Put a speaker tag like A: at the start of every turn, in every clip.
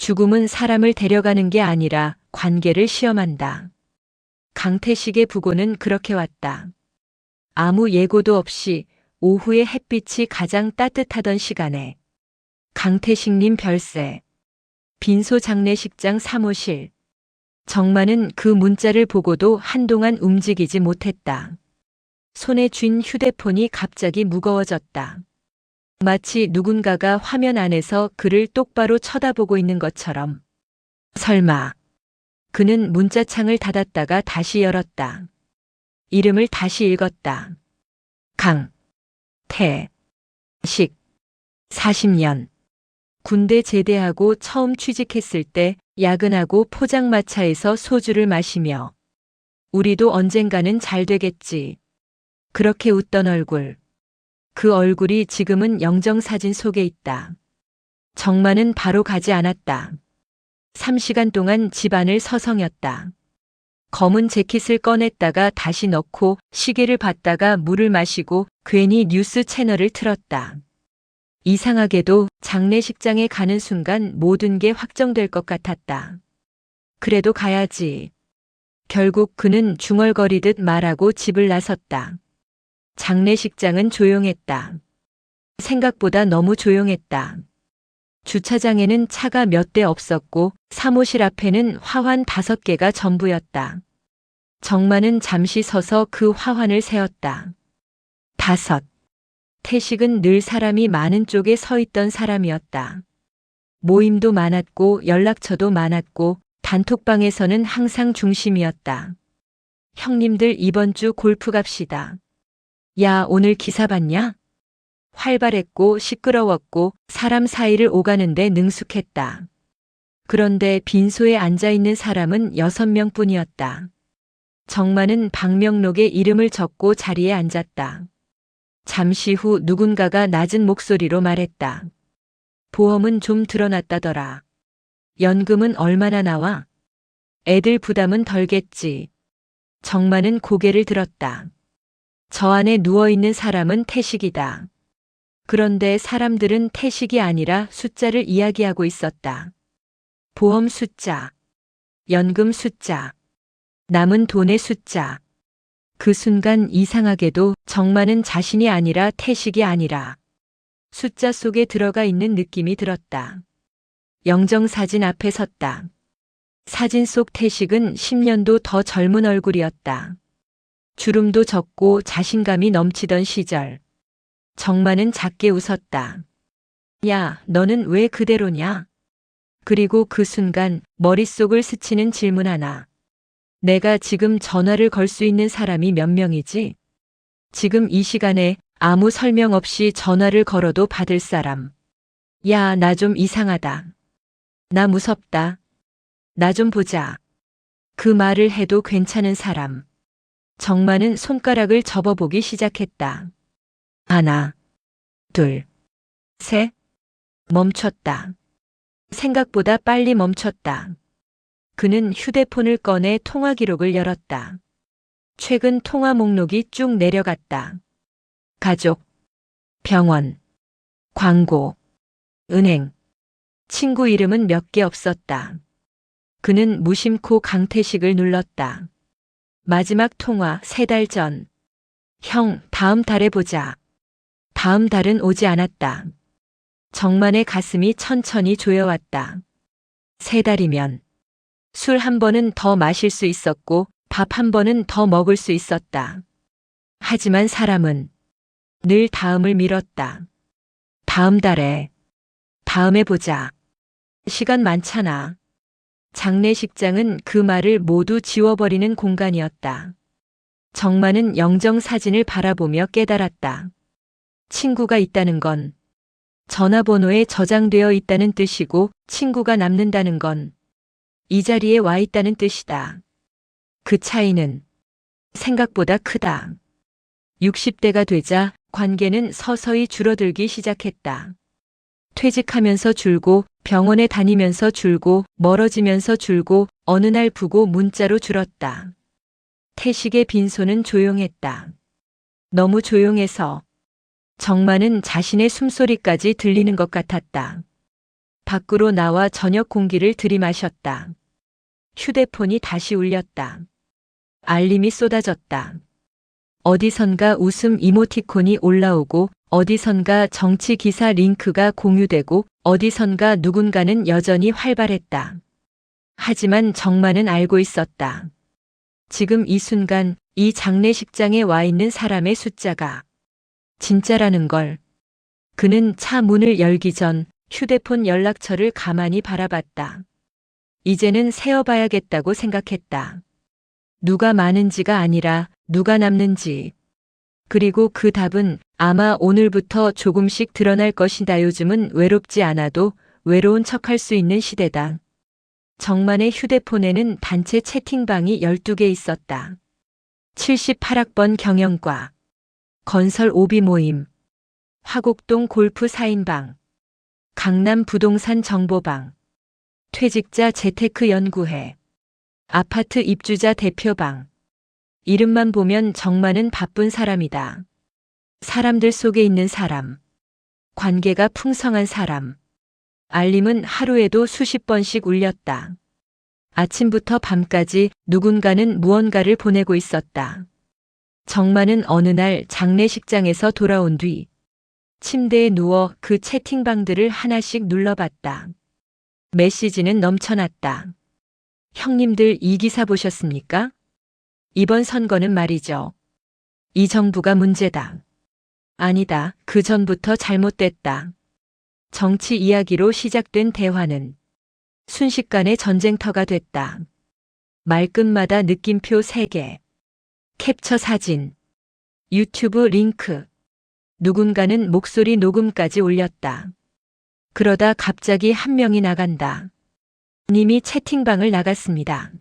A: 죽음은 사람을 데려가는 게 아니라 관계를 시험한다. 강태식의 부고는 그렇게 왔다. 아무 예고도 없이 오후에 햇빛이 가장 따뜻하던 시간에 강태식님 별세. 빈소 장례식장 사무실. 정만은 그 문자를 보고도 한동안 움직이지 못했다. 손에 쥔 휴대폰이 갑자기 무거워졌다. 마치 누군가가 화면 안에서 그를 똑바로 쳐다보고 있는 것처럼. 설마. 그는 문자창을 닫았다가 다시 열었다. 이름을 다시 읽었다. 식. 40년. 군대 제대하고 처음 취직했을 때 야근하고 포장마차에서 소주를 마시며 우리도 언젠가는 잘 되겠지. 그렇게 웃던 얼굴. 그 얼굴이 지금은 영정사진 속에 있다. 정만은 바로 가지 않았다. 3시간 동안 집안을 서성였다. 검은 재킷을 꺼냈다가 다시 넣고 시계를 봤다가 물을 마시고 괜히 뉴스 채널을 틀었다. 이상하게도 장례식장에 가는 순간 모든 게 확정될 것 같았다. 그래도 가야지. 결국 그는 중얼거리듯 말하고 집을 나섰다. 장례식장은 조용했다. 생각보다 너무 조용했다. 주차장에는 차가 몇 대 없었고 사무실 앞에는 화환 5개가 전부였다. 정만은 잠시 서서 그 화환을 세었다. 5. 태식은 늘 사람이 많은 쪽에 서 있던 사람이었다. 모임도 많았고 연락처도 많았고 단톡방에서는 항상 중심이었다. 형님들 이번 주 골프 갑시다. 야, 오늘 기사 봤냐? 활발했고 시끄러웠고 사람 사이를 오가는데 능숙했다. 그런데 빈소에 앉아있는 사람은 6명뿐이었다. 정만은 방명록에 이름을 적고 자리에 앉았다. 잠시 후 누군가가 낮은 목소리로 말했다. 보험은 좀 들어놨다더라. 연금은 얼마나 나와? 애들 부담은 덜겠지. 정만은 고개를 들었다. 저 안에 누워있는 사람은 태식이다. 그런데 사람들은 태식이 아니라 숫자를 이야기하고 있었다. 보험 숫자, 연금 숫자, 남은 돈의 숫자. 그 순간 이상하게도 정만은 자신이 아니라 태식이 아니라 숫자 속에 들어가 있는 느낌이 들었다. 영정사진 앞에 섰다. 사진 속 태식은 10년도 더 젊은 얼굴이었다. 주름도 적고 자신감이 넘치던 시절. 정만은 작게 웃었다. 야, 너는 왜 그대로냐? 그리고 그 순간 머릿속을 스치는 질문 하나. 내가 지금 전화를 걸 수 있는 사람이 몇 명이지? 지금 이 시간에 아무 설명 없이 전화를 걸어도 받을 사람. 야, 나 좀 이상하다. 나 무섭다. 나 좀 보자. 그 말을 해도 괜찮은 사람. 정만은 손가락을 접어보기 시작했다. 하나, 둘, 셋. 멈췄다. 생각보다 빨리 멈췄다. 그는 휴대폰을 꺼내 통화 기록을 열었다. 최근 통화 목록이 쭉 내려갔다. 가족, 병원, 광고, 은행, 친구 이름은 몇 개 없었다. 그는 무심코 강태식을 눌렀다. 마지막 통화 3달 전. 형, 다음 달에 보자. 다음 달은 오지 않았다. 정만의 가슴이 천천히 조여왔다. 3달이면 술 한 번은 더 마실 수 있었고 밥 한 번은 더 먹을 수 있었다. 하지만 사람은 늘 다음을 미뤘다. 다음 달에, 다음에 보자. 시간 많잖아. 장례식장은 그 말을 모두 지워버리는 공간이었다. 정만은 영정사진을 바라보며 깨달았다. 친구가 있다는 건 전화번호에 저장되어 있다는 뜻이고 친구가 남는다는 건 이 자리에 와 있다는 뜻이다. 그 차이는 생각보다 크다. 60대가 되자 관계는 서서히 줄어들기 시작했다. 퇴직하면서 줄고 병원에 다니면서 줄고 멀어지면서 줄고 어느 날 부고 문자로 줄었다. 태식의 빈소는 조용했다. 너무 조용해서 정만은 자신의 숨소리까지 들리는 것 같았다. 밖으로 나와 저녁 공기를 들이마셨다. 휴대폰이 다시 울렸다. 알림이 쏟아졌다. 어디선가 웃음 이모티콘이 올라오고 어디선가 정치 기사 링크가 공유되고 어디선가 누군가는 여전히 활발했다. 하지만 정만은 알고 있었다. 지금 이 순간 이 장례식장에 와 있는 사람의 숫자가 진짜라는 걸. 그는 차 문을 열기 전 휴대폰 연락처를 가만히 바라봤다. 이제는 세어봐야겠다고 생각했다. 누가 많은지가 아니라 누가 남는지. 그리고 그 답은 아마 오늘부터 조금씩 드러날 것이다. 요즘은 외롭지 않아도 외로운 척할 수 있는 시대다. 정만의 휴대폰에는 단체 채팅방이 12개 있었다. 78학번 경영과, 건설 오비 모임, 화곡동 골프 4인방, 강남 부동산 정보방, 퇴직자 재테크 연구회, 아파트 입주자 대표방. 이름만 보면 정만은 바쁜 사람이다. 사람들 속에 있는 사람. 관계가 풍성한 사람. 알림은 하루에도 수십 번씩 울렸다. 아침부터 밤까지 누군가는 무언가를 보내고 있었다. 정만은 어느 날 장례식장에서 돌아온 뒤 침대에 누워 그 채팅방들을 하나씩 눌러봤다. 메시지는 넘쳐났다. 형님들 이 기사 보셨습니까? 이번 선거는 말이죠. 이 정부가 문제다. 아니다. 그 전부터 잘못됐다. 정치 이야기로 시작된 대화는 순식간에 전쟁터가 됐다. 말끝마다 느낌표 3개. 캡처 사진. 유튜브 링크. 누군가는 목소리 녹음까지 올렸다. 그러다 갑자기 한 명이 나간다. 님이 채팅방을 나갔습니다.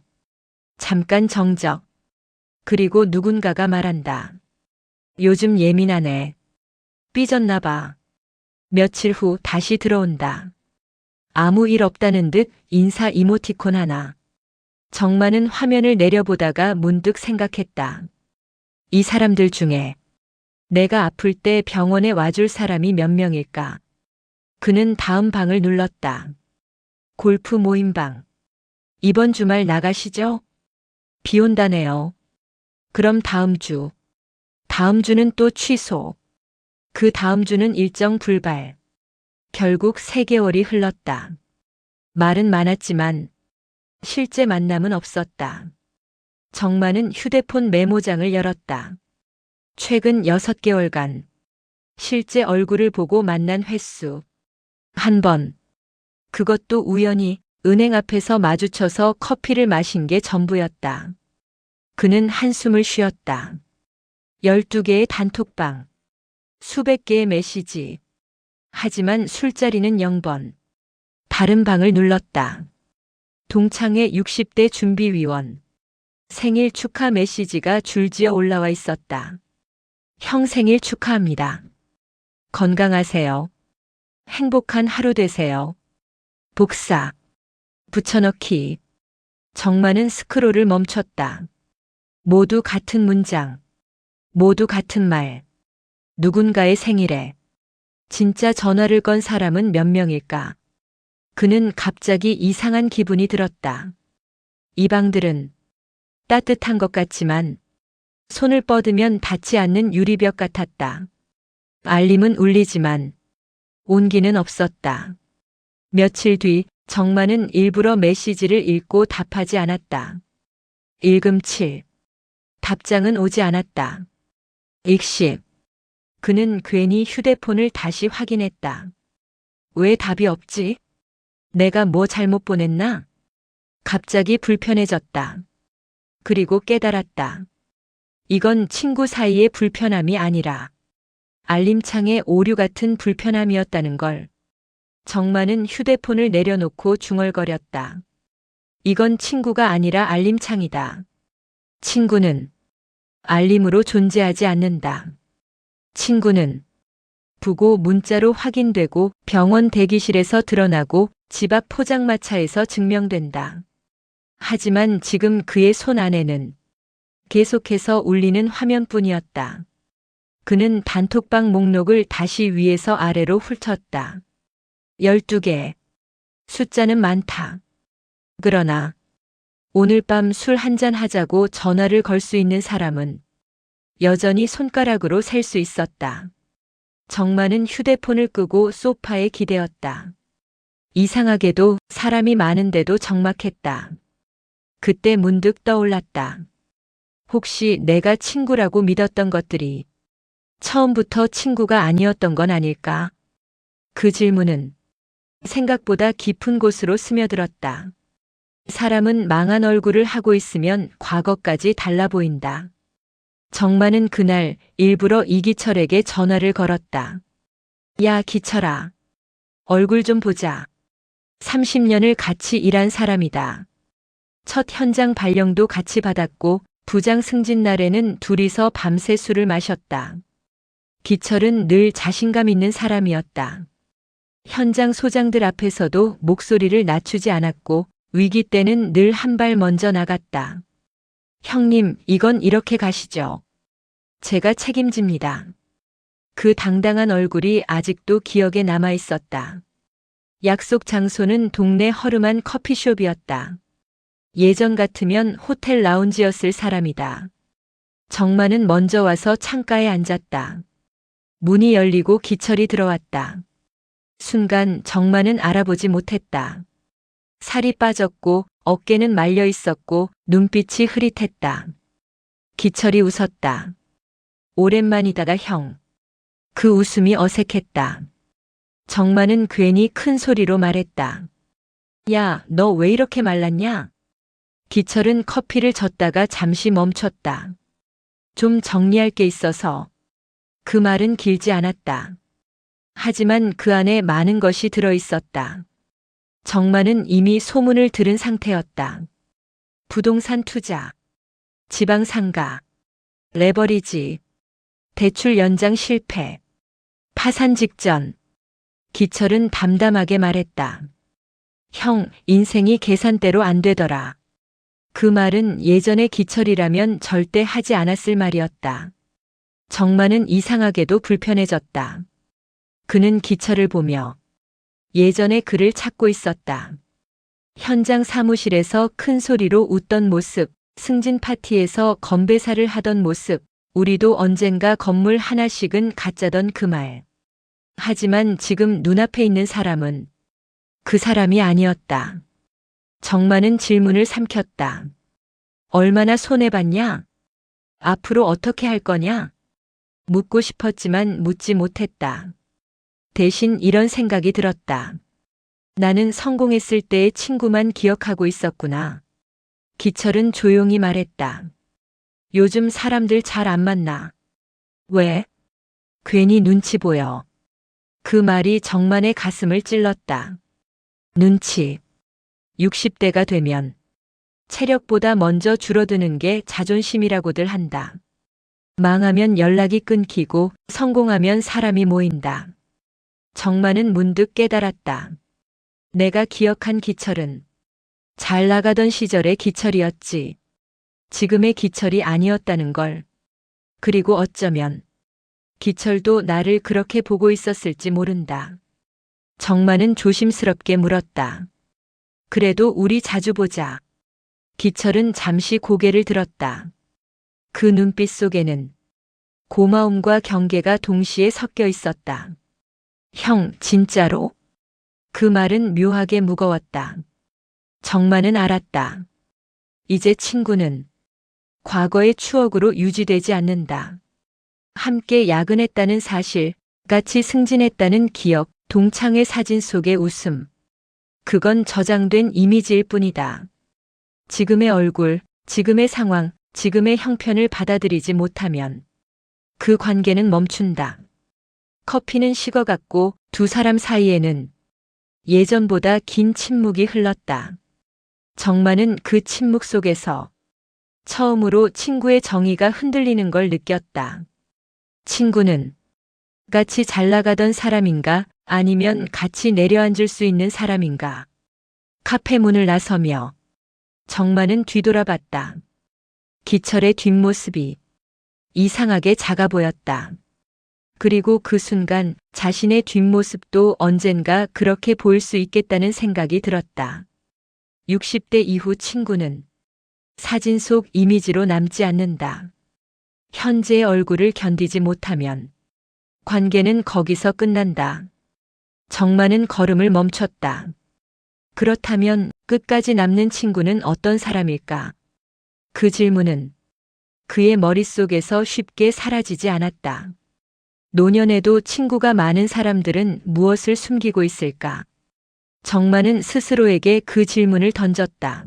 A: 잠깐 정적. 그리고 누군가가 말한다. 요즘 예민하네. 삐졌나 봐. 며칠 후 다시 들어온다. 아무 일 없다는 듯 인사 이모티콘 하나. 정만은 화면을 내려보다가 문득 생각했다. 이 사람들 중에 내가 아플 때 병원에 와줄 사람이 몇 명일까? 그는 다음 방을 눌렀다. 골프 모임방. 이번 주말 나가시죠? 비 온다네요. 그럼 다음 주. 다음 주는 또 취소. 그 다음 주는 일정 불발. 결국 3개월이 흘렀다. 말은 많았지만 실제 만남은 없었다. 정만은 휴대폰 메모장을 열었다. 최근 6개월간 실제 얼굴을 보고 만난 횟수. 1번. 그것도 우연히 은행 앞에서 마주쳐서 커피를 마신 게 전부였다. 그는 한숨을 쉬었다. 12개의 단톡방. 수백 개의 메시지. 하지만 술자리는 0번. 다른 방을 눌렀다. 동창회 60대 준비위원. 생일 축하 메시지가 줄지어 올라와 있었다. 형 생일 축하합니다. 건강하세요. 행복한 하루 되세요. 복사. 붙여넣기. 정만은 스크롤을 멈췄다. 모두 같은 문장. 모두 같은 말. 누군가의 생일에. 진짜 전화를 건 사람은 몇 명일까? 그는 갑자기 이상한 기분이 들었다. 이 방들은 따뜻한 것 같지만 손을 뻗으면 닿지 않는 유리벽 같았다. 알림은 울리지만 온기는 없었다. 며칠 뒤 정만은 일부러 메시지를 읽고 답하지 않았다. 읽음 7. 답장은 오지 않았다. 익십. 그는 괜히 휴대폰을 다시 확인했다. 왜 답이 없지? 내가 뭐 잘못 보냈나? 갑자기 불편해졌다. 그리고 깨달았다. 이건 친구 사이의 불편함이 아니라 알림창의 오류 같은 불편함이었다는 걸. 정만은 휴대폰을 내려놓고 중얼거렸다. 이건 친구가 아니라 알림창이다. 친구는 알림으로 존재하지 않는다. 친구는 부고 문자로 확인되고 병원 대기실에서 드러나고 집 앞 포장마차에서 증명된다. 하지만 지금 그의 손 안에는 계속해서 울리는 화면뿐이었다. 그는 단톡방 목록을 다시 위에서 아래로 훑었다. 12개. 숫자는 많다. 그러나 오늘 밤 술 한잔 하자고 전화를 걸 수 있는 사람은 여전히 손가락으로 셀 수 있었다. 정마는 휴대폰을 끄고 소파에 기대었다. 이상하게도 사람이 많은데도 적막했다. 그때 문득 떠올랐다. 혹시 내가 친구라고 믿었던 것들이 처음부터 친구가 아니었던 건 아닐까? 그 질문은 생각보다 깊은 곳으로 스며들었다. 사람은 망한 얼굴을 하고 있으면 과거까지 달라 보인다. 정마는 그날 일부러 이기철에게 전화를 걸었다. 야, 기철아. 얼굴 좀 보자. 30년을 같이 일한 사람이다. 첫 현장 발령도 같이 받았고 부장 승진 날에는 둘이서 밤새 술을 마셨다. 기철은 늘 자신감 있는 사람이었다. 현장 소장들 앞에서도 목소리를 낮추지 않았고 위기 때는 늘 한 발 먼저 나갔다. 형님, 이건 이렇게 가시죠. 제가 책임집니다. 그 당당한 얼굴이 아직도 기억에 남아 있었다. 약속 장소는 동네 허름한 커피숍이었다. 예전 같으면 호텔 라운지였을 사람이다. 정마는 먼저 와서 창가에 앉았다. 문이 열리고 기철이 들어왔다. 순간 정마는 알아보지 못했다. 살이 빠졌고 어깨는 말려 있었고 눈빛이 흐릿했다. 기철이 웃었다. 오랜만이다가 형. 그 웃음이 어색했다. 정마는 괜히 큰 소리로 말했다. 야, 너 왜 이렇게 말랐냐? 기철은 커피를 젓다가 잠시 멈췄다. 좀 정리할 게 있어서. 그 말은 길지 않았다. 하지만 그 안에 많은 것이 들어 있었다. 정마는 이미 소문을 들은 상태였다. 부동산 투자, 지방 상가, 레버리지, 대출 연장 실패, 파산 직전. 기철은 담담하게 말했다. 형, 인생이 계산대로 안 되더라. 그 말은 예전의 기철이라면 절대 하지 않았을 말이었다. 정마는 이상하게도 불편해졌다. 그는 기철을 보며 예전의 그를 찾고 있었다. 현장 사무실에서 큰 소리로 웃던 모습, 승진 파티에서 건배사를 하던 모습, 우리도 언젠가 건물 하나씩은 갖자던 그 말. 하지만 지금 눈앞에 있는 사람은 그 사람이 아니었다. 정마는 질문을 삼켰다. 얼마나 손해봤냐? 앞으로 어떻게 할 거냐? 묻고 싶었지만 묻지 못했다. 대신 이런 생각이 들었다. 나는 성공했을 때의 친구만 기억하고 있었구나. 기철은 조용히 말했다. 요즘 사람들 잘 안 만나. 왜? 괜히 눈치 보여. 그 말이 정만의 가슴을 찔렀다. 눈치. 60대가 되면 체력보다 먼저 줄어드는 게 자존심이라고들 한다. 망하면 연락이 끊기고 성공하면 사람이 모인다. 정마는 문득 깨달았다. 내가 기억한 기철은 잘 나가던 시절의 기철이었지. 지금의 기철이 아니었다는 걸. 그리고 어쩌면 기철도 나를 그렇게 보고 있었을지 모른다. 정마는 조심스럽게 물었다. 그래도 우리 자주 보자. 기철은 잠시 고개를 들었다. 그 눈빛 속에는 고마움과 경계가 동시에 섞여 있었다. 형, 진짜로? 그 말은 묘하게 무거웠다. 정마는 알았다. 이제 친구는 과거의 추억으로 유지되지 않는다. 함께 야근했다는 사실, 같이 승진했다는 기억, 동창회 사진 속의 웃음. 그건 저장된 이미지일 뿐이다. 지금의 얼굴, 지금의 상황, 지금의 형편을 받아들이지 못하면 그 관계는 멈춘다. 커피는 식어갔고 두 사람 사이에는 예전보다 긴 침묵이 흘렀다. 정마는 그 침묵 속에서 처음으로 친구의 정의가 흔들리는 걸 느꼈다. 친구는 같이 잘 나가던 사람인가 아니면 같이 내려앉을 수 있는 사람인가. 카페 문을 나서며 정마는 뒤돌아봤다. 기철의 뒷모습이 이상하게 작아 보였다. 그리고 그 순간 자신의 뒷모습도 언젠가 그렇게 보일 수 있겠다는 생각이 들었다. 60대 이후 친구는 사진 속 이미지로 남지 않는다. 현재의 얼굴을 견디지 못하면 관계는 거기서 끝난다. 정만은 걸음을 멈췄다. 그렇다면 끝까지 남는 친구는 어떤 사람일까? 그 질문은 그의 머릿속에서 쉽게 사라지지 않았다. 노년에도 친구가 많은 사람들은 무엇을 숨기고 있을까? 정만은 스스로에게 그 질문을 던졌다.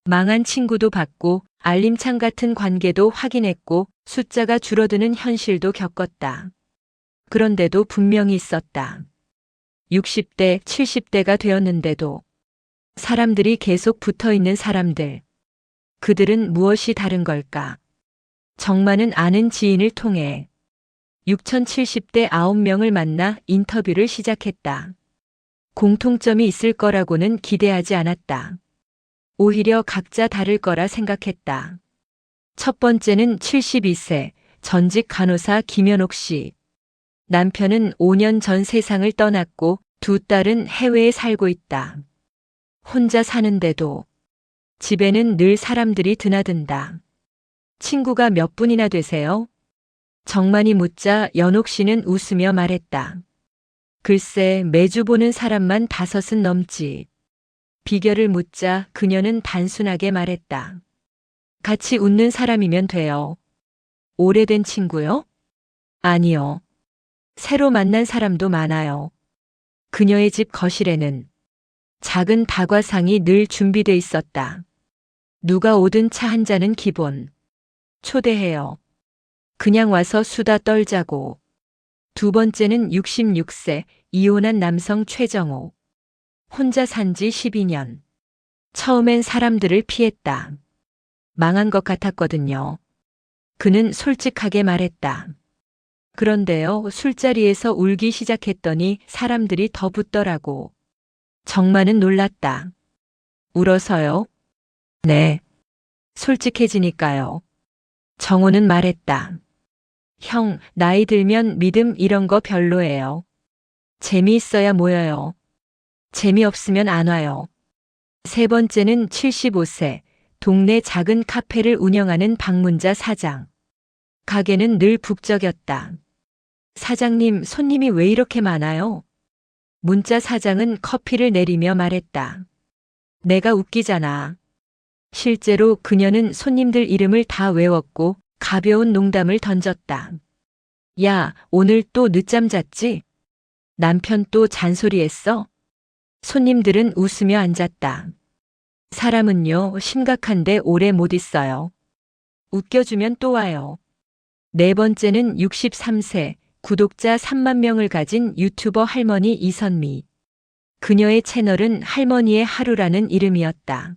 A: 망한 친구도 봤고 알림창 같은 관계도 확인했고 숫자가 줄어드는 현실도 겪었다. 그런데도 분명히 있었다. 60대, 70대가 되었는데도 사람들이 계속 붙어 있는 사람들. 그들은 무엇이 다른 걸까? 정만은 아는 지인을 통해 6070대 9명을 만나 인터뷰를 시작했다. 공통점이 있을 거라고는 기대하지 않았다. 오히려 각자 다를 거라 생각했다. 첫 번째는 72세 전직 간호사 김현옥 씨. 남편은 5년 전 세상을 떠났고 두 딸은 해외에 살고 있다. 혼자 사는데도 집에는 늘 사람들이 드나든다. 친구가 몇 분이나 되세요? 정만이 묻자 연옥 씨는 웃으며 말했다. 글쎄 매주 보는 사람만 5은 넘지. 비결을 묻자 그녀는 단순하게 말했다. 같이 웃는 사람이면 돼요. 오래된 친구요? 아니요. 새로 만난 사람도 많아요. 그녀의 집 거실에는 작은 다과상이 늘 준비돼 있었다. 누가 오든 차 한 잔은 기본. 초대해요. 그냥 와서 수다 떨자고. 두 번째는 66세 이혼한 남성 최정호. 혼자 산 지 12년. 처음엔 사람들을 피했다. 망한 것 같았거든요. 그는 솔직하게 말했다. 그런데요, 술자리에서 울기 시작했더니 사람들이 더 붙더라고. 정만은 놀랐다. 울어서요? 네. 솔직해지니까요. 정호는 말했다. 형, 나이 들면 믿음 이런 거 별로예요. 재미있어야 모여요. 재미없으면 안 와요. 세 번째는 75세, 동네 작은 카페를 운영하는 방문자 사장. 가게는 늘 북적였다. 사장님, 손님이 왜 이렇게 많아요? 문자 사장은 커피를 내리며 말했다. 내가 웃기잖아. 실제로 그녀는 손님들 이름을 다 외웠고 가벼운 농담을 던졌다. 야, 오늘 또 늦잠 잤지? 남편 또 잔소리했어? 손님들은 웃으며 앉았다. 사람은요, 심각한데 오래 못 있어요. 웃겨주면 또 와요. 네 번째는 63세, 구독자 3만 명을 가진 유튜버 할머니 이선미. 그녀의 채널은 할머니의 하루라는 이름이었다.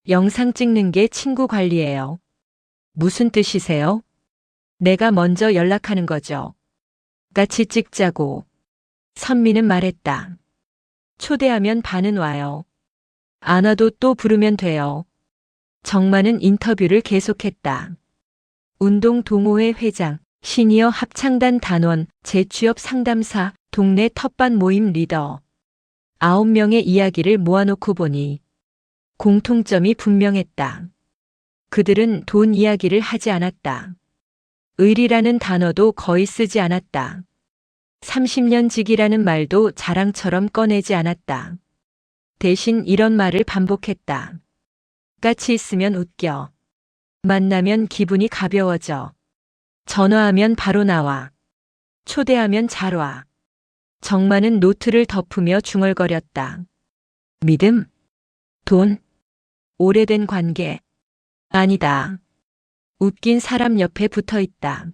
A: 영상 찍는 게 친구 관리예요. 무슨 뜻이세요? 내가 먼저 연락하는 거죠. 같이 찍자고. 선미는 말했다. 초대하면 반은 와요. 안 와도 또 부르면 돼요. 정만은 인터뷰를 계속했다. 운동 동호회 회장, 시니어 합창단 단원, 재취업 상담사, 동네 텃밭 모임 리더. 9명의 이야기를 모아놓고 보니 공통점이 분명했다. 그들은 돈 이야기를 하지 않았다. 의리라는 단어도 거의 쓰지 않았다. 30년 지기라는 말도 자랑처럼 꺼내지 않았다. 대신 이런 말을 반복했다. 같이 있으면 웃겨. 만나면 기분이 가벼워져. 전화하면 바로 나와. 초대하면 잘 와. 정만은 노트를 덮으며 중얼거렸다. 믿음? 돈? 오래된 관계? 아니다. 웃긴 사람 옆에 붙어 있다.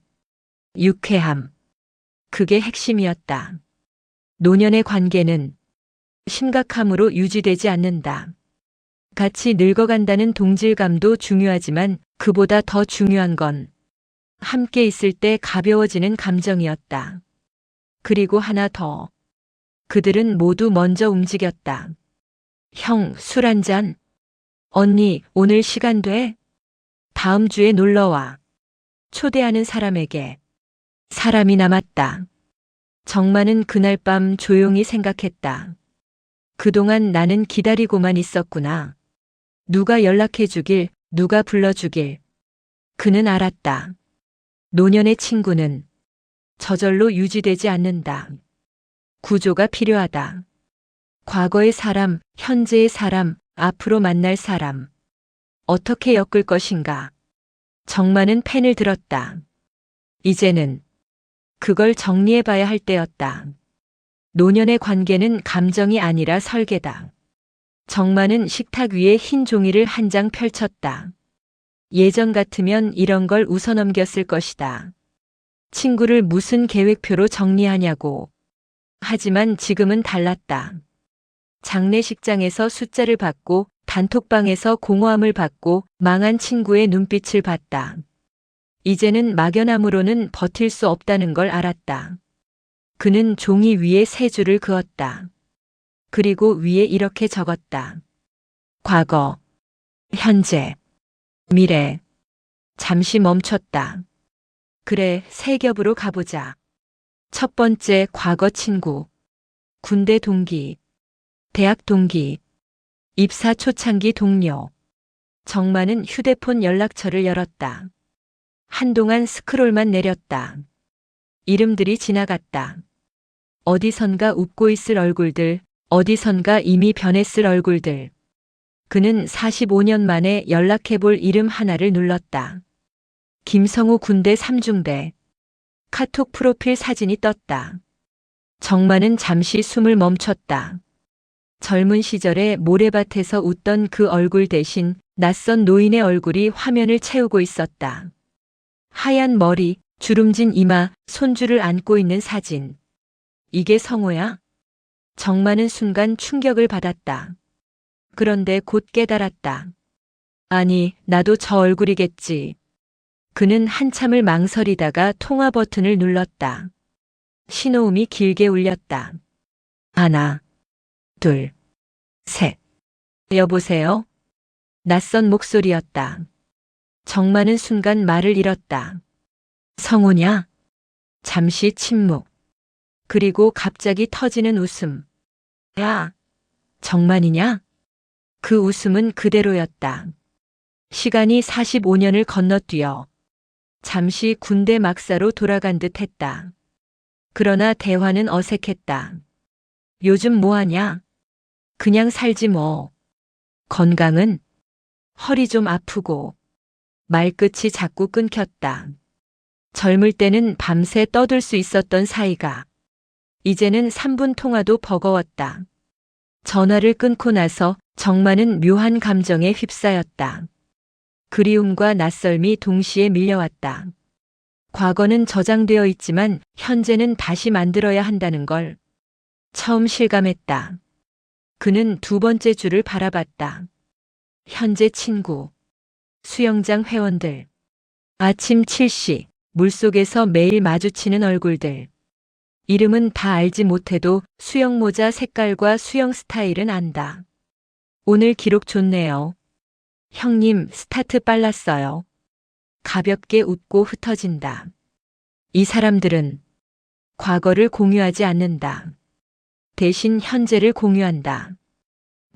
A: 유쾌함. 그게 핵심이었다. 노년의 관계는 심각함으로 유지되지 않는다. 같이 늙어간다는 동질감도 중요하지만 그보다 더 중요한 건 함께 있을 때 가벼워지는 감정이었다. 그리고 하나 더. 그들은 모두 먼저 움직였다. 형, 술 한 잔? 언니, 오늘 시간 돼? 다음 주에 놀러와. 초대하는 사람에게 사람이 남았다. 정마는 그날 밤 조용히 생각했다. 그동안 나는 기다리고만 있었구나. 누가 연락해 주길, 누가 불러주길. 그는 알았다. 노년의 친구는 저절로 유지되지 않는다. 구조가 필요하다. 과거의 사람, 현재의 사람, 앞으로 만날 사람. 어떻게 엮을 것인가? 정마는 펜을 들었다. 이제는 그걸 정리해봐야 할 때였다. 노년의 관계는 감정이 아니라 설계다. 정마는 식탁 위에 흰 종이를 한 장 펼쳤다. 예전 같으면 이런 걸 웃어넘겼을 것이다. 친구를 무슨 계획표로 정리하냐고. 하지만 지금은 달랐다. 장례식장에서 숫자를 받고 단톡방에서 공허함을 받고 망한 친구의 눈빛을 봤다. 이제는 막연함으로는 버틸 수 없다는 걸 알았다. 그는 종이 위에 세 줄을 그었다. 그리고 위에 이렇게 적었다. 과거, 현재, 미래. 잠시 멈췄다. 그래, 세 겹으로 가보자. 첫 번째, 과거 친구. 군대 동기, 대학 동기, 입사 초창기 동료. 정마는 휴대폰 연락처를 열었다. 한동안 스크롤만 내렸다. 이름들이 지나갔다. 어디선가 웃고 있을 얼굴들, 어디선가 이미 변했을 얼굴들. 그는 45년 만에 연락해볼 이름 하나를 눌렀다. 김성우 군대 3중대. 카톡 프로필 사진이 떴다. 정마는 잠시 숨을 멈췄다. 젊은 시절에 모래밭에서 웃던 그 얼굴 대신 낯선 노인의 얼굴이 화면을 채우고 있었다. 하얀 머리, 주름진 이마, 손주를 안고 있는 사진. 이게 성우야? 정마는 순간 충격을 받았다. 그런데 곧 깨달았다. 아니, 나도 저 얼굴이겠지. 그는 한참을 망설이다가 통화 버튼을 눌렀다. 신호음이 길게 울렸다. 하나, 둘, 셋. 여보세요? 낯선 목소리였다. 정마는 순간 말을 잃었다. 성우냐? 잠시 침묵. 그리고 갑자기 터지는 웃음. 야, 정만이냐? 그 웃음은 그대로였다. 시간이 45년을 건너뛰어 잠시 군대 막사로 돌아간 듯 했다. 그러나 대화는 어색했다. 요즘 뭐하냐? 그냥 살지 뭐. 건강은? 허리 좀 아프고. 말끝이 자꾸 끊겼다. 젊을 때는 밤새 떠들 수 있었던 사이가 이제는 3분 통화도 버거웠다. 전화를 끊고 나서 정마는 묘한 감정에 휩싸였다. 그리움과 낯설미 동시에 밀려왔다. 과거는 저장되어 있지만 현재는 다시 만들어야 한다는 걸 처음 실감했다. 그는 두 번째 줄을 바라봤다. 현재 친구, 수영장 회원들, 아침 7시, 물속에서 매일 마주치는 얼굴들. 이름은 다 알지 못해도 수영모자 색깔과 수영 스타일은 안다. 오늘 기록 좋네요. 형님, 스타트 빨랐어요. 가볍게 웃고 흩어진다. 이 사람들은 과거를 공유하지 않는다. 대신 현재를 공유한다.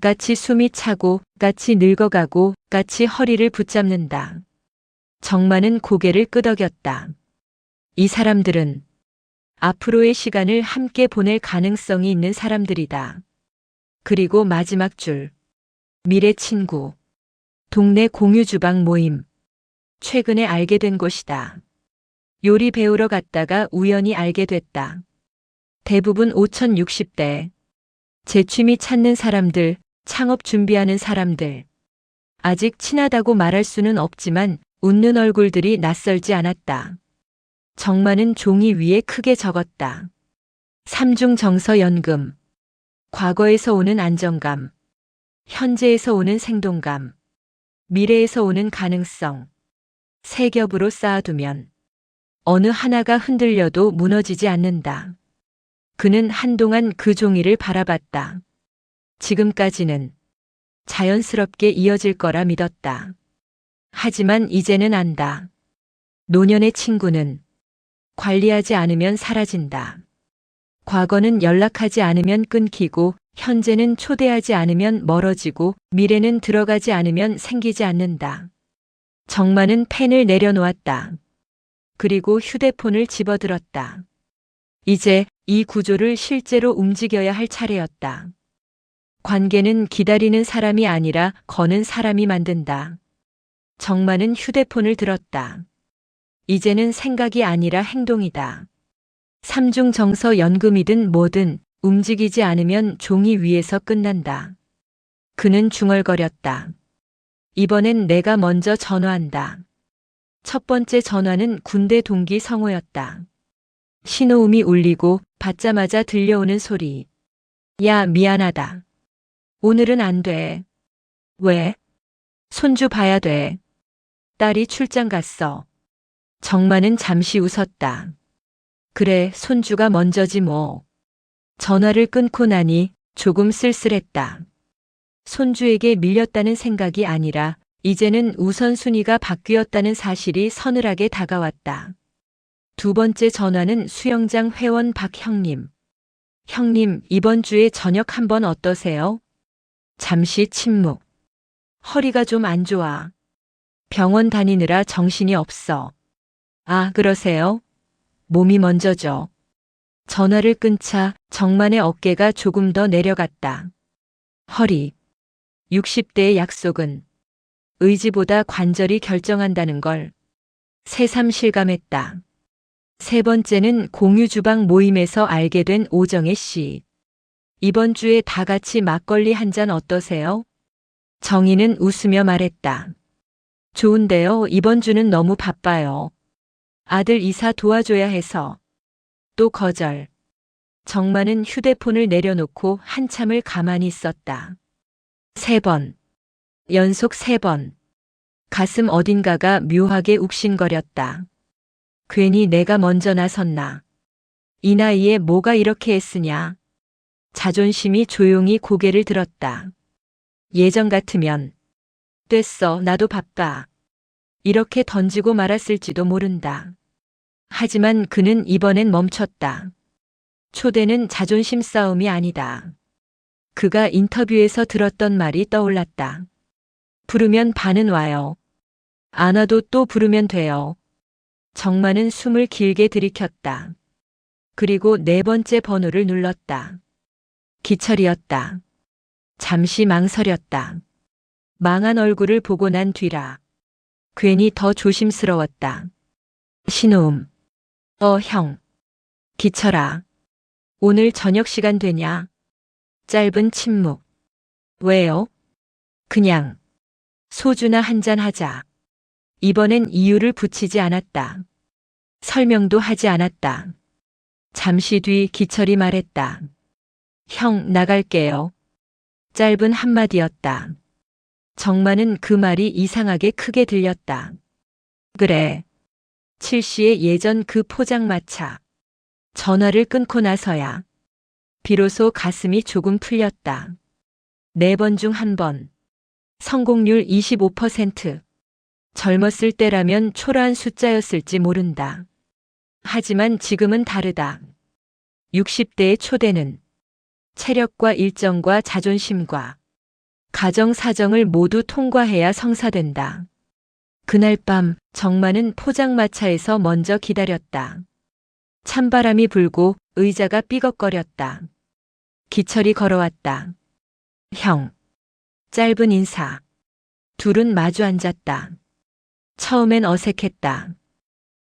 A: 같이 숨이 차고, 같이 늙어가고, 같이 허리를 붙잡는다. 정마는 고개를 끄덕였다. 이 사람들은 앞으로의 시간을 함께 보낼 가능성이 있는 사람들이다. 그리고 마지막 줄. 미래 친구. 동네 공유 주방 모임. 최근에 알게 된 곳이다. 요리 배우러 갔다가 우연히 알게 됐다. 대부분 5060대. 제 취미 찾는 사람들, 창업 준비하는 사람들. 아직 친하다고 말할 수는 없지만 웃는 얼굴들이 낯설지 않았다. 정마는 종이 위에 크게 적었다. 삼중 정서 연금. 과거에서 오는 안정감. 현재에서 오는 생동감. 미래에서 오는 가능성. 세 겹으로 쌓아두면 어느 하나가 흔들려도 무너지지 않는다. 그는 한동안 그 종이를 바라봤다. 지금까지는 자연스럽게 이어질 거라 믿었다. 하지만 이제는 안다. 노년의 친구는 관리하지 않으면 사라진다. 과거는 연락하지 않으면 끊기고, 현재는 초대하지 않으면 멀어지고, 미래는 들어가지 않으면 생기지 않는다. 정마는 펜을 내려놓았다. 그리고 휴대폰을 집어들었다. 이제 이 구조를 실제로 움직여야 할 차례였다. 관계는 기다리는 사람이 아니라 거는 사람이 만든다. 정마는 휴대폰을 들었다. 이제는 생각이 아니라 행동이다. 삼중 정서 연금이든 뭐든 움직이지 않으면 종이 위에서 끝난다. 그는 중얼거렸다. 이번엔 내가 먼저 전화한다. 첫 번째 전화는 군대 동기 성호였다. 신호음이 울리고 받자마자 들려오는 소리. 야, 미안하다. 오늘은 안 돼. 왜? 손주 봐야 돼. 딸이 출장 갔어. 정마는 잠시 웃었다. 그래, 손주가 먼저지 뭐. 전화를 끊고 나니 조금 쓸쓸했다. 손주에게 밀렸다는 생각이 아니라 이제는 우선순위가 바뀌었다는 사실이 서늘하게 다가왔다. 두 번째 전화는 수영장 회원 박 형님. 형님, 이번 주에 저녁 한번 어떠세요? 잠시 침묵. 허리가 좀 안 좋아. 병원 다니느라 정신이 없어. 아, 그러세요? 몸이 먼저죠. 전화를 끊자 정만의 어깨가 조금 더 내려갔다. 허리. 60대의 약속은 의지보다 관절이 결정한다는 걸 새삼 실감했다. 세 번째는 공유 주방 모임에서 알게 된 오정혜 씨. 이번 주에 다 같이 막걸리 한 잔 어떠세요? 정희는 웃으며 말했다. 좋은데요. 이번 주는 너무 바빠요. 아들 이사 도와줘야 해서. 또 거절. 정만은 휴대폰을 내려놓고 한참을 가만히 있었다. 3번. 연속 3번. 가슴 어딘가가 묘하게 욱신거렸다. 괜히 내가 먼저 나섰나. 이 나이에 뭐가 이렇게 애쓰냐. 자존심이 조용히 고개를 들었다. 예전 같으면 됐어, 나도 바빠. 이렇게 던지고 말았을지도 모른다. 하지만 그는 이번엔 멈췄다. 초대는 자존심 싸움이 아니다. 그가 인터뷰에서 들었던 말이 떠올랐다. 부르면 반은 와요. 안 와도 또 부르면 돼요. 정마는 숨을 길게 들이켰다. 그리고 네 번째 번호를 눌렀다. 기철이었다. 잠시 망설였다. 망한 얼굴을 보고 난 뒤라. 괜히 더 조심스러웠다. 신호음. 형. 기철아. 오늘 저녁 시간 되냐? 짧은 침묵. 왜요? 그냥. 소주나 한잔 하자. 이번엔 이유를 붙이지 않았다. 설명도 하지 않았다. 잠시 뒤 기철이 말했다. 형, 나갈게요. 짧은 한마디였다. 정마는 그 말이 이상하게 크게 들렸다. 그래. 7시에 예전 그 포장마차. 전화를 끊고 나서야 비로소 가슴이 조금 풀렸다. 4번 중 1번. 성공률 25%. 젊었을 때라면 초라한 숫자였을지 모른다. 하지만 지금은 다르다. 60대의 초대는 체력과 일정과 자존심과 가정 사정을 모두 통과해야 성사된다. 그날 밤 정마는 포장마차에서 먼저 기다렸다. 찬바람이 불고 의자가 삐걱거렸다. 기철이 걸어왔다. 형. 짧은 인사. 둘은 마주 앉았다. 처음엔 어색했다.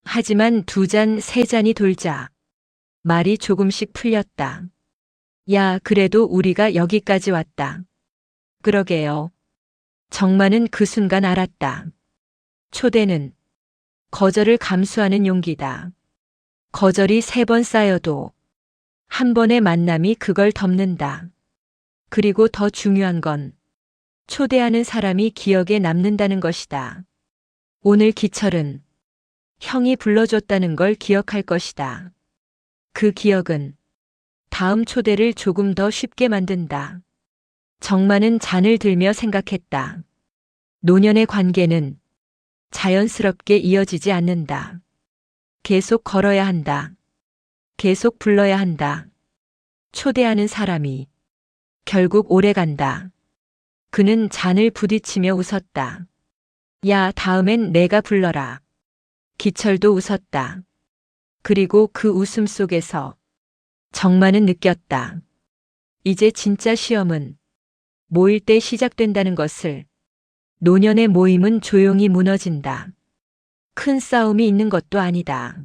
A: 하지만 2잔, 3잔이 돌자 말이 조금씩 풀렸다. 야, 그래도 우리가 여기까지 왔다. 그러게요. 정마는 그 순간 알았다. 초대는 거절을 감수하는 용기다. 거절이 3번 쌓여도 한 번의 만남이 그걸 덮는다. 그리고 더 중요한 건 초대하는 사람이 기억에 남는다는 것이다. 오늘 기철은 형이 불러줬다는 걸 기억할 것이다. 그 기억은 다음 초대를 조금 더 쉽게 만든다. 정마는 잔을 들며 생각했다. 노년의 관계는 자연스럽게 이어지지 않는다. 계속 걸어야 한다. 계속 불러야 한다. 초대하는 사람이 결국 오래 간다. 그는 잔을 부딪히며 웃었다. 야, 다음엔 내가 불러라. 기철도 웃었다. 그리고 그 웃음 속에서 정만은 느꼈다. 이제 진짜 시험은 모일 때 시작된다는 것을. 노년의 모임은 조용히 무너진다. 큰 싸움이 있는 것도 아니다.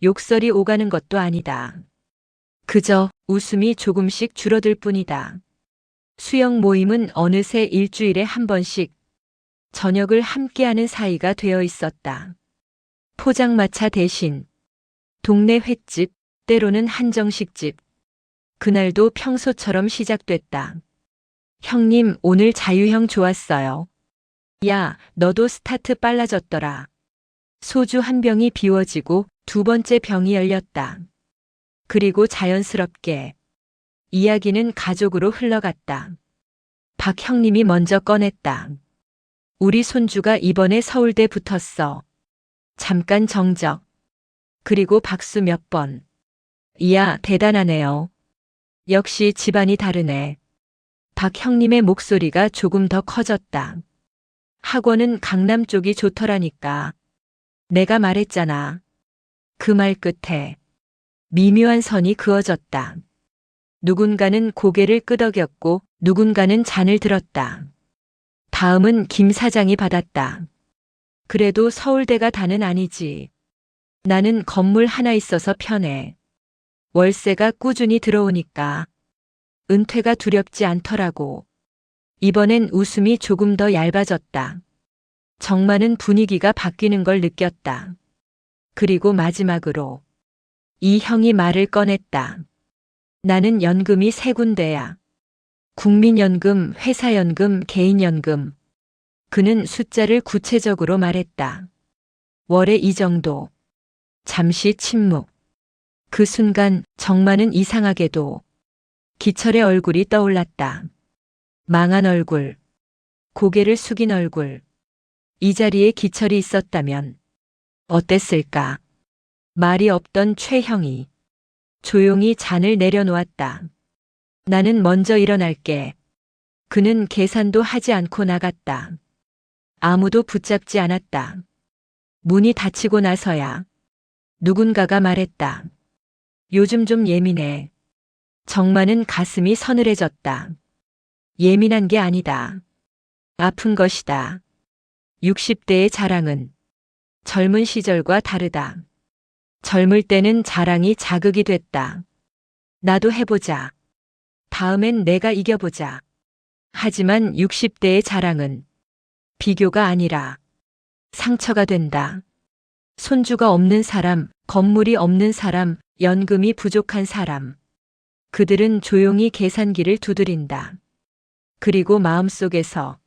A: 욕설이 오가는 것도 아니다. 그저 웃음이 조금씩 줄어들 뿐이다. 수영 모임은 어느새 일주일에 한 번씩 저녁을 함께하는 사이가 되어 있었다. 포장마차 대신 동네 횟집, 때로는 한정식집. 그날도 평소처럼 시작됐다. 형님, 오늘 자유형 좋았어요. 야, 너도 스타트 빨라졌더라. 소주 한 병이 비워지고 두 번째 병이 열렸다. 그리고 자연스럽게 이야기는 가족으로 흘러갔다. 박 형님이 먼저 꺼냈다. 우리 손주가 이번에 서울대 붙었어. 잠깐 정적. 그리고 박수 몇 번. 이야, 대단하네요. 역시 집안이 다르네. 박 형님의 목소리가 조금 더 커졌다. 학원은 강남 쪽이 좋더라니까. 내가 말했잖아. 그 말 끝에 미묘한 선이 그어졌다. 누군가는 고개를 끄덕였고 누군가는 잔을 들었다. 다음은 김 사장이 받았다. 그래도 서울대가 다는 아니지. 나는 건물 하나 있어서 편해. 월세가 꾸준히 들어오니까 은퇴가 두렵지 않더라고. 이번엔 웃음이 조금 더 얇아졌다. 정만은 분위기가 바뀌는 걸 느꼈다. 그리고 마지막으로 이 형이 말을 꺼냈다. 나는 연금이 세 군데야. 국민연금, 회사연금, 개인연금. 그는 숫자를 구체적으로 말했다. 월에 이 정도. 잠시 침묵. 그 순간 정만은 이상하게도 기철의 얼굴이 떠올랐다. 망한 얼굴. 고개를 숙인 얼굴. 이 자리에 기철이 있었다면 어땠을까? 말이 없던 최형이 조용히 잔을 내려놓았다. 나는 먼저 일어날게. 그는 계산도 하지 않고 나갔다. 아무도 붙잡지 않았다. 문이 닫히고 나서야 누군가가 말했다. 요즘 좀 예민해. 정만은 가슴이 서늘해졌다. 예민한 게 아니다. 아픈 것이다. 60대의 자랑은 젊은 시절과 다르다. 젊을 때는 자랑이 자극이 됐다. 나도 해보자. 다음엔 내가 이겨보자. 하지만 60대의 자랑은 비교가 아니라 상처가 된다. 손주가 없는 사람, 건물이 없는 사람, 연금이 부족한 사람. 그들은 조용히 계산기를 두드린다. 그리고 마음속에서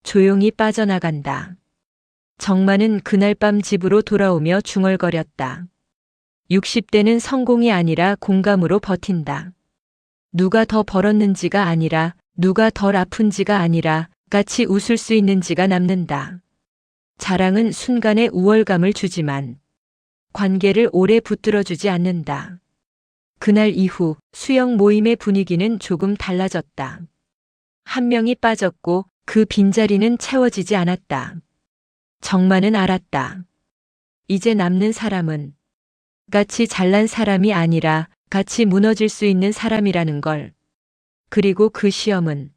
A: 조용히 빠져나간다. 정만은 그날 밤 집으로 돌아오며 중얼거렸다. 60대는 성공이 아니라 공감으로 버틴다. 누가 더 벌었는지가 아니라, 누가 덜 아픈지가 아니라 같이 웃을 수 있는지가 남는다. 자랑은 순간의 우월감을 주지만 관계를 오래 붙들어주지 않는다. 그날 이후 수영 모임의 분위기는 조금 달라졌다. 한 명이 빠졌고 그 빈자리는 채워지지 않았다. 정만은 알았다. 이제 남는 사람은 같이 잘난 사람이 아니라 같이 무너질 수 있는 사람이라는 걸. 그리고 그 시험은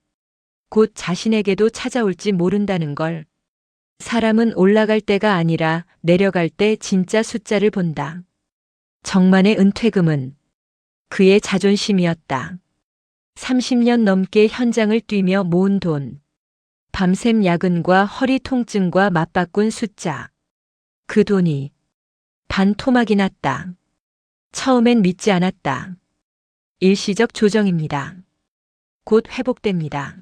A: 곧 자신에게도 찾아올지 모른다는 걸. 사람은 올라갈 때가 아니라 내려갈 때 진짜 숫자를 본다. 정만의 은퇴금은 그의 자존심이었다. 30년 넘게 현장을 뛰며 모은 돈. 밤샘 야근과 허리 통증과 맞바꾼 숫자. 그 돈이 반토막이 났다. 처음엔 믿지 않았다. 일시적 조정입니다. 곧 회복됩니다.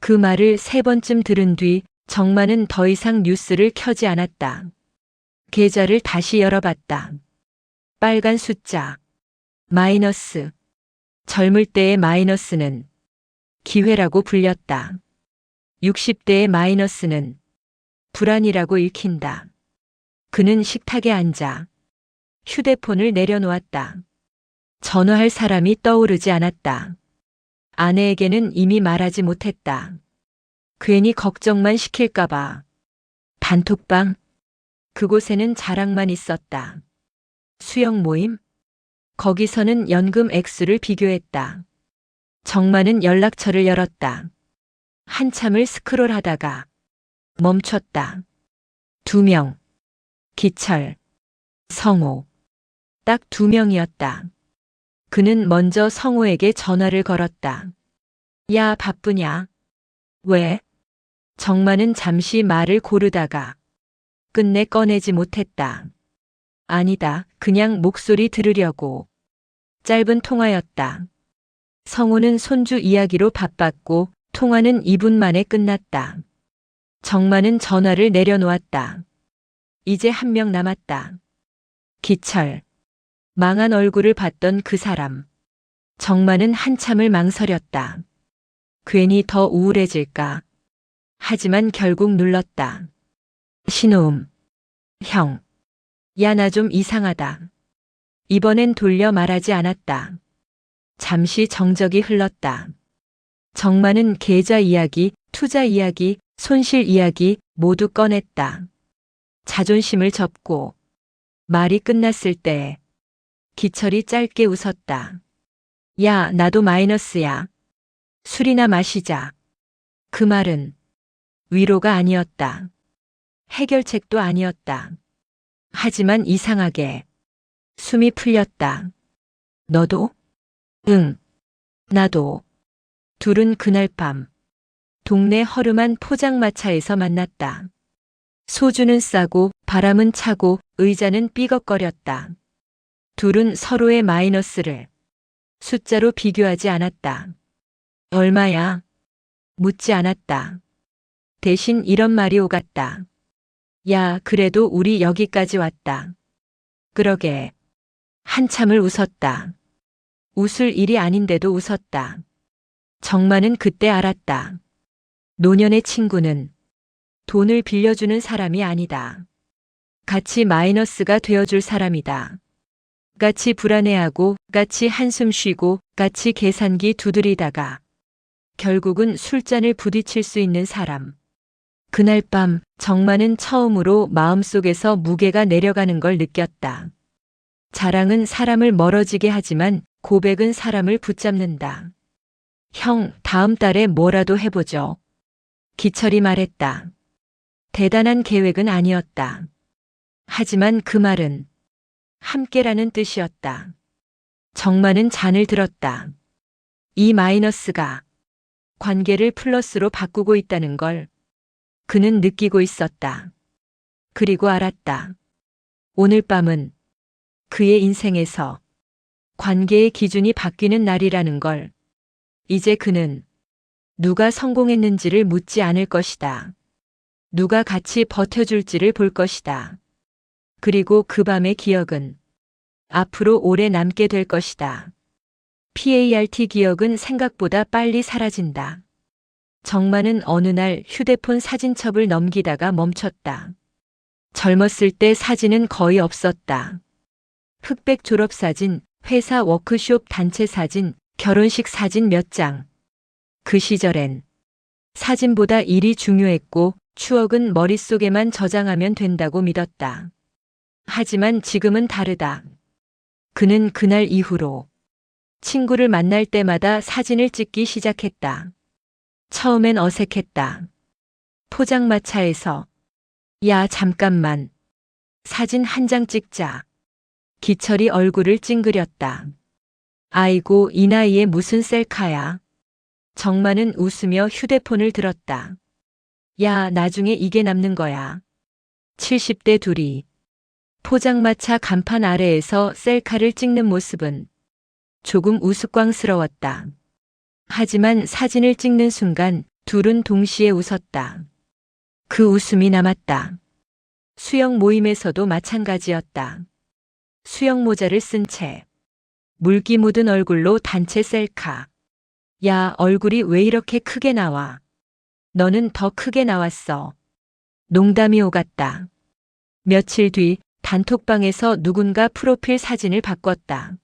A: 그 말을 3번쯤 들은 뒤 정만은 더 이상 뉴스를 켜지 않았다. 계좌를 다시 열어봤다. 빨간 숫자. 마이너스. 젊을 때의 마이너스는 기회라고 불렸다. 60대의 마이너스는 불안이라고 읽힌다. 그는 식탁에 앉아 휴대폰을 내려놓았다. 전화할 사람이 떠오르지 않았다. 아내에게는 이미 말하지 못했다. 괜히 걱정만 시킬까봐. 단톡방. 그곳에는 자랑만 있었다. 수영 모임? 거기서는 연금 액수를 비교했다. 정마는 연락처를 열었다. 한참을 스크롤하다가 멈췄다. 2명. 기철, 성호. 딱 2명이었다. 그는 먼저 성호에게 전화를 걸었다. 야, 바쁘냐? 왜? 정마는 잠시 말을 고르다가 끝내 꺼내지 못했다. 아니다, 그냥 목소리 들으려고. 짧은 통화였다. 성호는 손주 이야기로 바빴고 통화는 2분 만에 끝났다. 정마는 전화를 내려놓았다. 이제 1명 남았다. 기철. 망한 얼굴을 봤던 그 사람. 정마는 한참을 망설였다. 괜히 더 우울해질까. 하지만 결국 눌렀다. 신호음. 형. 야, 나 좀 이상하다. 이번엔 돌려 말하지 않았다. 잠시 정적이 흘렀다. 정마는 계좌 이야기, 투자 이야기, 손실 이야기 모두 꺼냈다. 자존심을 접고 말이 끝났을 때 기철이 짧게 웃었다. 야, 나도 마이너스야. 술이나 마시자. 그 말은 위로가 아니었다. 해결책도 아니었다. 하지만 이상하게 숨이 풀렸다. 너도? 응. 나도. 둘은 그날 밤 동네 허름한 포장마차에서 만났다. 소주는 싸고 바람은 차고 의자는 삐걱거렸다. 둘은 서로의 마이너스를 숫자로 비교하지 않았다. 얼마야? 묻지 않았다. 대신 이런 말이 오갔다. 야, 그래도 우리 여기까지 왔다. 그러게. 한참을 웃었다. 웃을 일이 아닌데도 웃었다. 정마는 그때 알았다. 노년의 친구는 돈을 빌려주는 사람이 아니다. 같이 마이너스가 되어줄 사람이다. 같이 불안해하고, 같이 한숨 쉬고, 같이 계산기 두드리다가 결국은 술잔을 부딪힐 수 있는 사람. 그날 밤 정마는 처음으로 마음속에서 무게가 내려가는 걸 느꼈다. 자랑은 사람을 멀어지게 하지만 고백은 사람을 붙잡는다. 형, 다음 달에 뭐라도 해보죠. 기철이 말했다. 대단한 계획은 아니었다. 하지만 그 말은 함께라는 뜻이었다. 정마는 잔을 들었다. 이 마이너스가 관계를 플러스로 바꾸고 있다는 걸 그는 느끼고 있었다. 그리고 알았다. 오늘 밤은 그의 인생에서 관계의 기준이 바뀌는 날이라는 걸. 이제 그는 누가 성공했는지를 묻지 않을 것이다. 누가 같이 버텨줄지를 볼 것이다. 그리고 그 밤의 기억은 앞으로 오래 남게 될 것이다. PART 기억은 생각보다 빨리 사라진다. 정마는 어느 날 휴대폰 사진첩을 넘기다가 멈췄다. 젊었을 때 사진은 거의 없었다. 흑백 졸업사진, 회사 워크숍 단체 사진, 결혼식 사진 몇 장. 그 시절엔 사진보다 일이 중요했고 추억은 머릿속에만 저장하면 된다고 믿었다. 하지만 지금은 다르다. 그는 그날 이후로 친구를 만날 때마다 사진을 찍기 시작했다. 처음엔 어색했다. 포장마차에서 야, 잠깐만. 사진 한 장 찍자. 기철이 얼굴을 찡그렸다. 아이고, 이 나이에 무슨 셀카야. 정마는 웃으며 휴대폰을 들었다. 야, 나중에 이게 남는 거야. 70대 둘이 포장마차 간판 아래에서 셀카를 찍는 모습은 조금 우스꽝스러웠다. 하지만 사진을 찍는 순간 둘은 동시에 웃었다. 그 웃음이 남았다. 수영 모임에서도 마찬가지였다. 수영 모자를 쓴 채 물기 묻은 얼굴로 단체 셀카. 야, 얼굴이 왜 이렇게 크게 나와? 너는 더 크게 나왔어. 농담이 오갔다. 며칠 뒤 단톡방에서 누군가 프로필 사진을 바꿨다.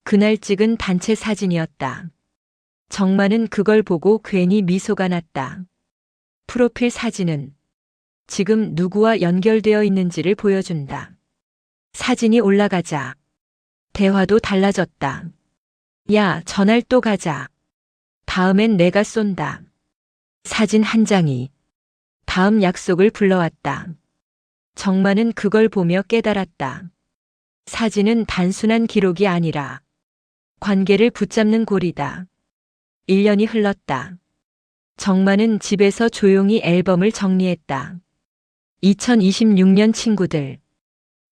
A: 그날 찍은 단체 사진이었다. 정마는 그걸 보고 괜히 미소가 났다. 프로필 사진은 지금 누구와 연결되어 있는지를 보여준다. 사진이 올라가자 대화도 달라졌다. 야, 전날 또 가자. 다음엔 내가 쏜다. 사진 한 장이 다음 약속을 불러왔다. 정마는 그걸 보며 깨달았다. 사진은 단순한 기록이 아니라 관계를 붙잡는 고리다. 1년이 흘렀다. 정마는 집에서 조용히 앨범을 정리했다. 2026년 친구들.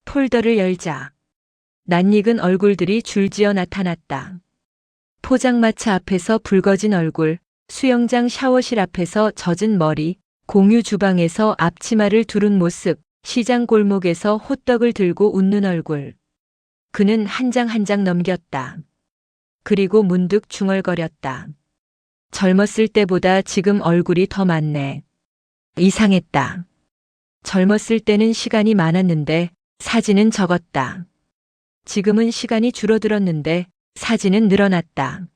A: 폴더를 열자 낯익은 얼굴들이 줄지어 나타났다. 포장마차 앞에서 붉어진 얼굴, 수영장 샤워실 앞에서 젖은 머리, 공유 주방에서 앞치마를 두른 모습, 시장 골목에서 호떡을 들고 웃는 얼굴. 그는 한 장 한 장 넘겼다. 그리고 문득 중얼거렸다. 젊었을 때보다 지금 얼굴이 더 많네. 이상했다. 젊었을 때는 시간이 많았는데 사진은 적었다. 지금은 시간이 줄어들었는데 사진은 늘어났다.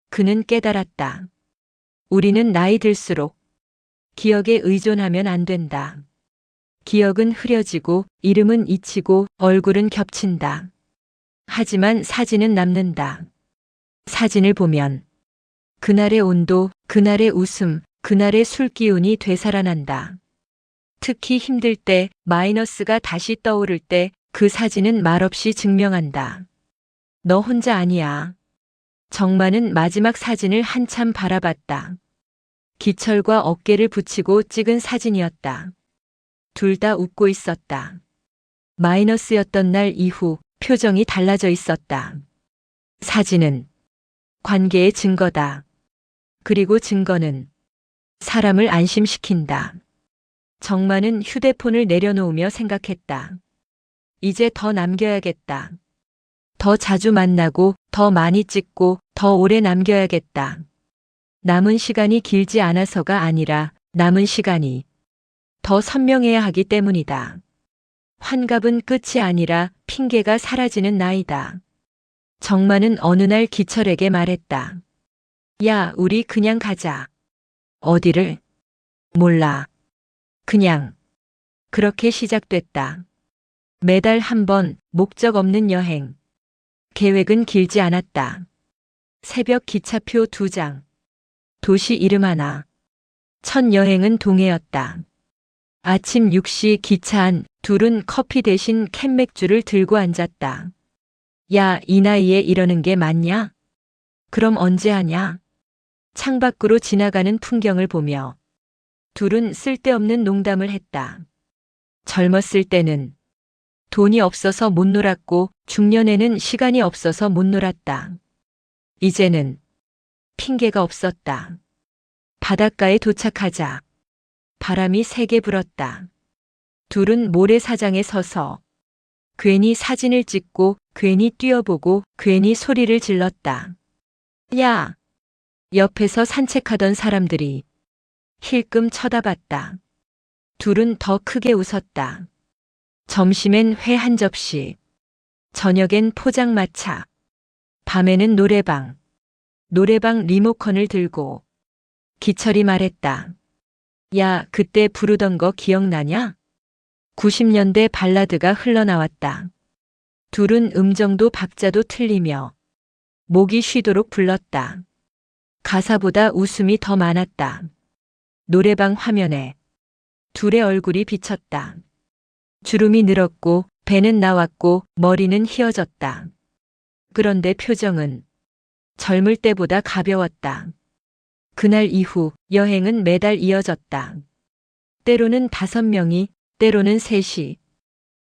A: 그는 깨달았다. 우리는 나이 들수록 기억에 의존하면 안 된다. 기억은 흐려지고 이름은 잊히고 얼굴은 겹친다. 하지만 사진은 남는다. 사진을 보면 그날의 온도, 그날의 웃음, 그날의 술기운이 되살아난다. 특히 힘들 때, 마이너스가 다시 떠오를 때 그 사진은 말없이 증명한다. 너 혼자 아니야. 정마는 마지막 사진을 한참 바라봤다. 기철과 어깨를 붙이고 찍은 사진이었다. 둘 다 웃고 있었다. 마이너스였던 날 이후 표정이 달라져 있었다. 사진은 관계의 증거다. 그리고 증거는 사람을 안심시킨다. 정마는 휴대폰을 내려놓으며 생각했다. 이제 더 남겨야겠다. 더 자주 만나고 더 많이 찍고 더 오래 남겨야겠다. 남은 시간이 길지 않아서가 아니라 남은 시간이 더 선명해야 하기 때문이다. 환갑은 끝이 아니라 핑계가 사라지는 나이다. 정마는 어느 날 기철에게 말했다. 야, 우리 그냥 가자. 어디를? 몰라. 그냥. 그렇게 시작됐다. 매달 한 번, 목적 없는 여행. 계획은 길지 않았다. 새벽 기차표 2장. 도시 이름 하나. 첫 여행은 동해였다. 아침 6시 기차 안, 둘은 커피 대신 캔맥주를 들고 앉았다. 야, 이 나이에 이러는 게 맞냐? 그럼 언제 하냐? 창밖으로 지나가는 풍경을 보며 둘은 쓸데없는 농담을 했다. 젊었을 때는 돈이 없어서 못 놀았고 중년에는 시간이 없어서 못 놀았다. 이제는 핑계가 없었다. 바닷가에 도착하자 바람이 세게 불었다. 둘은 모래사장에 서서 괜히 사진을 찍고 괜히 뛰어보고 괜히 소리를 질렀다. 야! 옆에서 산책하던 사람들이 힐끔 쳐다봤다. 둘은 더 크게 웃었다. 점심엔 회 한 접시, 저녁엔 포장마차, 밤에는 노래방. 노래방 리모컨을 들고 기철이 말했다. 야, 그때 부르던 거 기억나냐? 90년대 발라드가 흘러나왔다. 둘은 음정도 박자도 틀리며 목이 쉬도록 불렀다. 가사보다 웃음이 더 많았다. 노래방 화면에 둘의 얼굴이 비쳤다. 주름이 늘었고 배는 나왔고 머리는 휘어졌다. 그런데 표정은 젊을 때보다 가벼웠다. 그날 이후 여행은 매달 이어졌다. 때로는 5명이, 때로는 3이.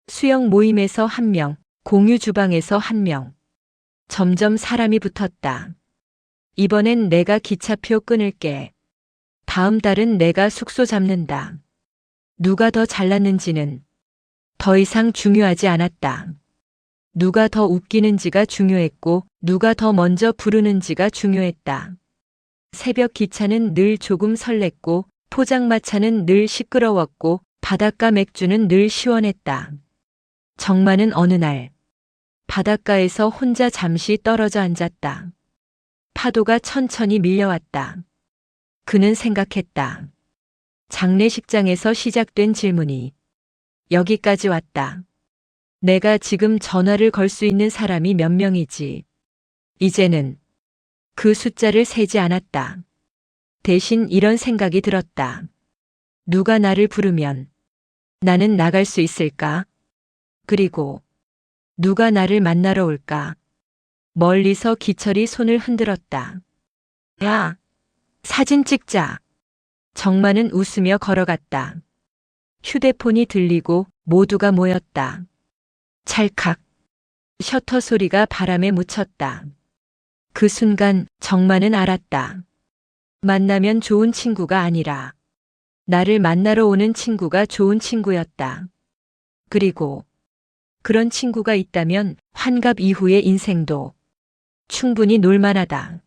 A: 수영 모임에서 1명, 공유 주방에서 1명. 점점 사람이 붙었다. 이번엔 내가 기차표 끊을게. 다음 달은 내가 숙소 잡는다. 누가 더 잘났는지는 더 이상 중요하지 않았다. 누가 더 웃기는지가 중요했고 누가 더 먼저 부르는지가 중요했다. 새벽 기차는 늘 조금 설렜고 포장마차는 늘 시끄러웠고 바닷가 맥주는 늘 시원했다. 정만은 어느 날 바닷가에서 혼자 잠시 떨어져 앉았다. 파도가 천천히 밀려왔다. 그는 생각했다. 장례식장에서 시작된 질문이 여기까지 왔다. 내가 지금 전화를 걸 수 있는 사람이 몇 명이지. 이제는 그 숫자를 세지 않았다. 대신 이런 생각이 들었다. 누가 나를 부르면 나는 나갈 수 있을까? 그리고 누가 나를 만나러 올까? 멀리서 기철이 손을 흔들었다. 야, 사진 찍자. 정만은 웃으며 걸어갔다. 휴대폰이 들리고 모두가 모였다. 찰칵. 셔터 소리가 바람에 묻혔다. 그 순간 정만은 알았다. 만나면 좋은 친구가 아니라 나를 만나러 오는 친구가 좋은 친구였다. 그리고 그런 친구가 있다면 환갑 이후의 인생도 충분히 놀만하다.